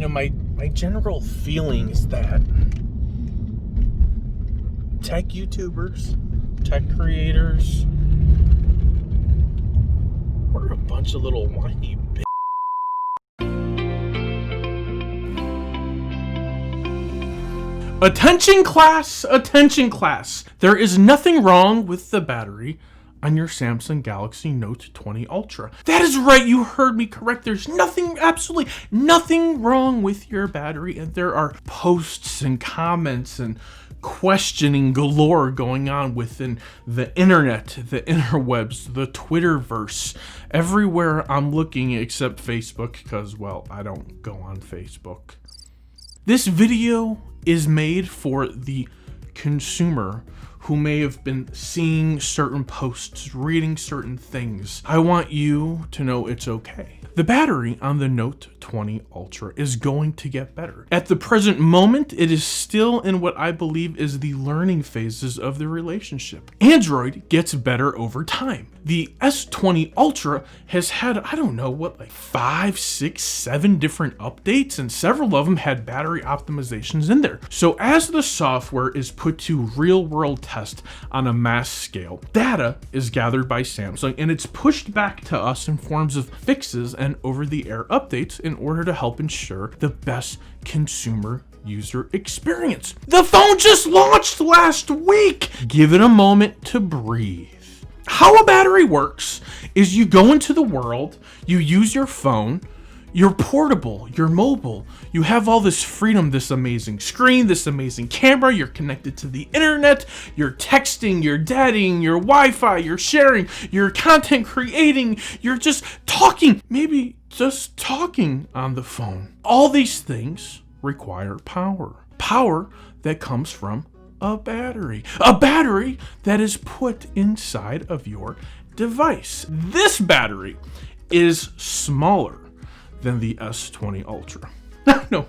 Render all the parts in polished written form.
my general feeling is that tech YouTubers, tech creators, we're a bunch of little whiny bitches. Attention class, attention class. There is nothing wrong with the battery on your Samsung Galaxy Note 20 Ultra. That is right, you heard me correct. There's nothing, absolutely nothing wrong with your battery, and there are posts and comments and questioning galore going on within the internet, the interwebs, the Twitterverse, everywhere I'm looking except Facebook, because, well, I don't go on Facebook. This video is made for the consumer who may have been seeing certain posts, reading certain things. I want you to know it's okay. The battery on the Note 20 Ultra is going to get better. At the present moment, it is still in what I believe is the learning phases of the relationship. Android gets better over time. The S20 Ultra has had, I don't know, like 5, 6, 7 different updates, and several of them had battery optimizations in there. So as the software is put to real-world test on a mass scale, data is gathered by Samsung and it's pushed back to us in forms of fixes and over-the-air updates in order to help ensure the best consumer user experience. The phone just launched last week. Give it a moment to breathe. How a battery works is you go into the world, you use your phone, you're portable, you're mobile, you have all this freedom, this amazing screen, this amazing camera, you're connected to the internet, you're texting, you're dating, you're Wi-Fi, you're sharing, you're content creating, you're just talking, maybe just talking on the phone. All these things require power. Power that comes from a battery that is put inside of your device. This battery is smaller than the S20 Ultra. No,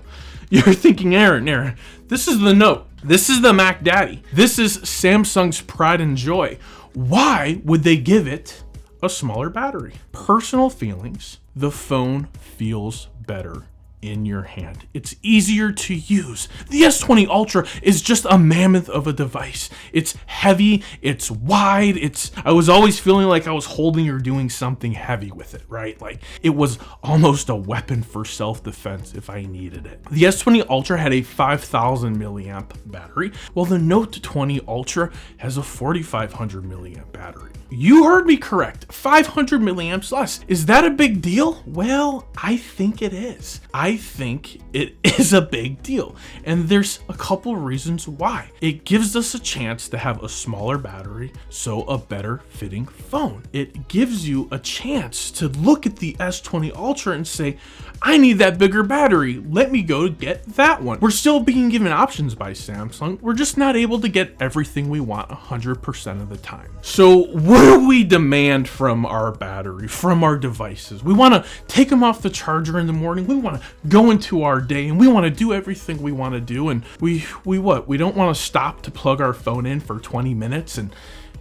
you're thinking, Aaron, this is the Note. This is the Mac Daddy. This is Samsung's pride and joy. Why would they give it a smaller battery? Personal feelings, the phone feels better in your hand. It's easier to use. The S20 Ultra is just a mammoth of a device. It's heavy, it's wide, I was always feeling like I was holding or doing something heavy with it, right? Like it was almost a weapon for self-defense if I needed it. The S20 Ultra had a 5,000 milliamp battery, while the Note 20 Ultra has a 4,500 milliamp battery. You heard me correct, 500 milliamps less. Is that a big deal? Well, I think it is. I think it is a big deal. And there's a couple reasons why. It gives us a chance to have a smaller battery, so a better fitting phone. It gives you a chance to look at the S20 Ultra and say, I need that bigger battery. Let me go get that one. We're still being given options by Samsung. We're just not able to get everything we want 100% of the time. So what do we demand from our battery, from our devices? We want to take them off the charger in the morning. We want to go into our day and we want to do everything we want to do. And we don't want to stop to plug our phone in for 20 minutes and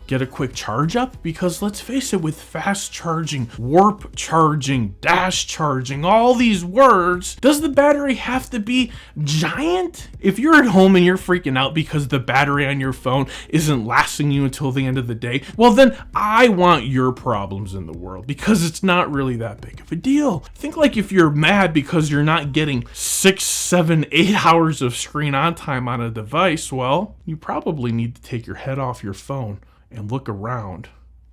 get a quick charge up, because let's face it, with fast charging, warp charging, dash charging, all these words, does the battery have to be giant? If you're at home and you're freaking out because the battery on your phone isn't lasting you until the end of the day, well then I want your problems in the world, because it's not really that big of a deal. Think like if you're mad because you're not getting 6, 7, 8 hours of screen on time on a device, well, you probably need to take your head off your phone and look around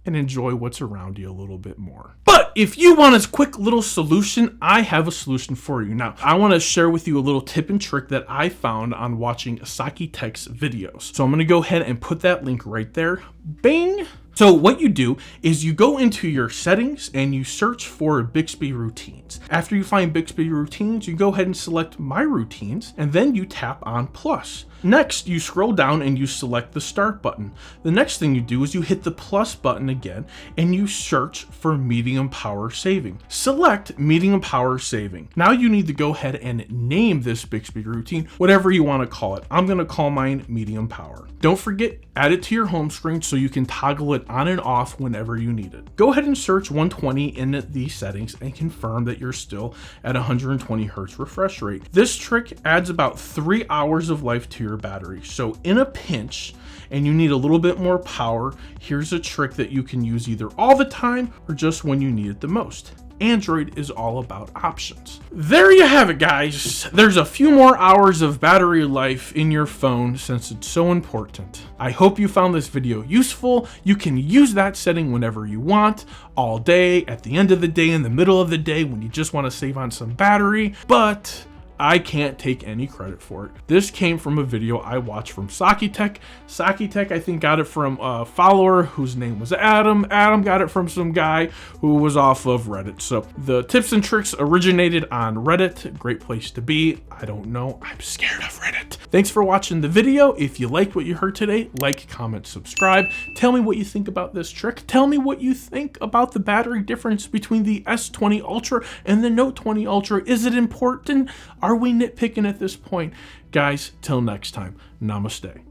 and enjoy what's around you a little bit more. But if you want a quick little solution, I have a solution for you. Now, I want to share with you a little tip and trick that I found on watching Saki Tech's videos. So I'm going to go ahead and put that link right there. Bing! So what you do is you go into your settings and you search for Bixby routines. After you find Bixby routines, you go ahead and select My Routines, and then you tap on plus. Next, you scroll down and you select the start button. The next thing you do is you hit the plus button again and you search for medium power saving. Select medium power saving. Now you need to go ahead and name this Bixby routine, whatever you want to call it. I'm going to call mine medium power. Don't forget, add it to your home screen so you can toggle it on and off whenever you need it. Go ahead and search 120 in the settings and confirm that you're still at 120 Hertz refresh rate. This trick adds about 3 hours of life to your battery. So in a pinch, and you need a little bit more power, here's a trick that you can use either all the time or just when you need it the most. Android is all about options. There you have it, guys. There's a few more hours of battery life in your phone since it's so important. I hope you found this video useful. You can use that setting whenever you want, all day, at the end of the day, in the middle of the day, when you just want to save on some battery, but I can't take any credit for it. This came from a video I watched from SakiTech. SakiTech, I think, got it from a follower whose name was Adam. Adam got it from some guy who was off of Reddit. So the tips and tricks originated on Reddit. Great place to be. I don't know. I'm scared of Reddit. Thanks for watching the video. If you liked what you heard today, like, comment, subscribe. Tell me what you think about this trick. Tell me what you think about the battery difference between the S20 Ultra and the Note 20 Ultra. Is it important? Are we nitpicking at this point? Guys, till next time, namaste.